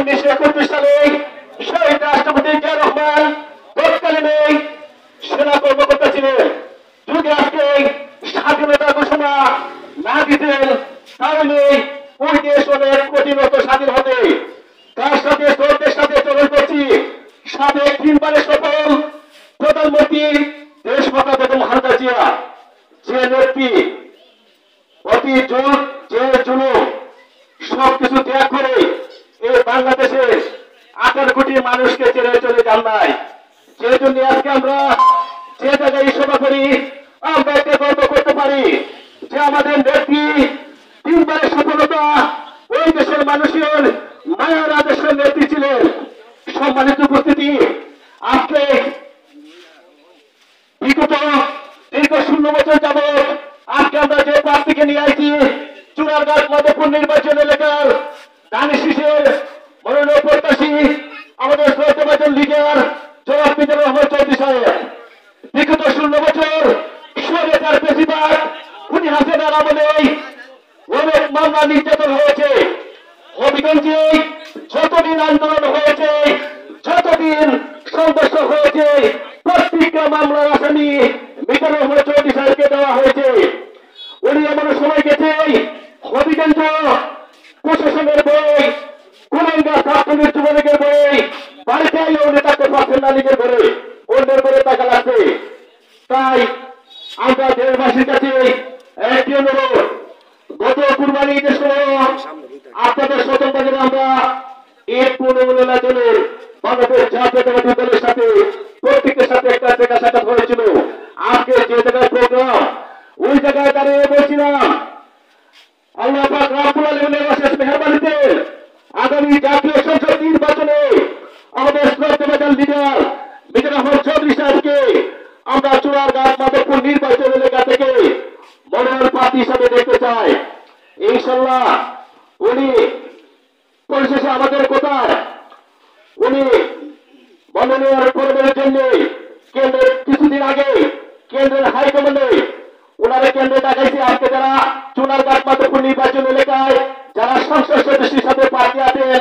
1931 সালে শহীদ রাষ্ট্রপতি জিয়া রহমান তৎকালীন সেনা কর্মকর্তা ছিলেন। যদি আজকে স্বাধীনতা ঘোষণা না দিতেন তাহলে ওই দেশ অনেক কঠিন হতো স্বাধীন হতে। তার সাথে শ্রদ্ধের সাথে চলন করছি সাবেক 3 বারের সফল প্রধানমন্ত্রী দেশমাতা বেগম খালেদা জিয়া, যে নেত্রী অতি জোর যে জুলুম সবকিছু ত্যাগ করে এই বাংলাদেশে 18 কোটি মানুষকে ছেড়ে চলে যান নাই। যে জন্য আজকে আমরা যে জায়গায় সভা করি আমরা একটা গর্ব করতে পারি যে আমাদের নেত্রী 3 বারের সফলতা ওই দেশের মানুষের মায়ার আদর্শের নেত্রী ছিলেন। সম্মানিত উপস্থিতি, আজকে বিগত দীর্ঘ 16 বছর যাবৎ আজকে আমরা যে প্রার্থীকে নিয়ে আসছি চুনারঘাট মাধবপুর নির্বাচন এলাকার ধানের শীষের মনোনয়ন প্রত্যাশী আমাদের শ্রদ্ধাভাজন লিডার জনাব মিজানুর রহমান চৌধুরী সাহেব। বিগত 16 বছর স্বৈরাচার বেশিরভাগ খুনি হাসিনার আমলে অনেক মামলা নির্যাতন হয়েছে। হবিগঞ্জে যতদিন আন্দোলন হয়েছে, যতদিন সংঘর্ষ হয়েছে, প্রত্যেকটা মামলার আসামি মিজানুর রহমান চৌধুরী সাহেবকে দেওয়া হয়েছে। উনি এমন সময় গেছে হবিগঞ্জ প্রশাসনের বই, কুলাঙ্গা ছাত্রলীগ যুবলীগের বই, বাড়িতে উনি তাকে পাচ্ছেন না লীগের ঘরে, অন্যের ঘরে টাকা লাগছে। তাই আমরা দেশবাসীর কাছে একটি অনুরোধ, গত কুরবানি ঈদের সময় আপনাদের স্বতন্ত্র আমরা ঈদ পুনর্মিলনের বাংলাদেশ জাতীয়তাবাদী দলের সাথে প্রত্যেকের সাথে একটা দেখা সাক্ষাৎ হয়েছিল। আজকে যে জায়গায় প্রোগ্রাম ওই জায়গায় দাঁড়িয়ে বলছিলাম আল্লাহ পাক রব্বুল আলামিনের অশেষ মেহেরবানিতে আগামী জাতীয় সংসদ নির্বাচনে আমাদের শ্রদ্ধাভাজন লিডার মিজানুর রহমান চৌধুরী সাহেবকে আমরা চুনারঘাট মাধবপুর নির্বাচন এলাকা থেকে মনোনয়ন প্রার্থী হিসাবে দেখতে চাই। ইনশাল্লাহ উনি পরিশেষে আমাদের কোথায় উনি মনোনয়ন করবের জন্য কেন্দ্রের কিছুদিন আগে কেন্দ্রের হাইকমান্ডে ওনারা কেন্দ্রে দেখাইছে। আজকে যারা চুনারঘাট মাধবপুর নির্বাচন এলাকায় যারা সংসদ সদস্য হিসাবে প্রার্থী আছেন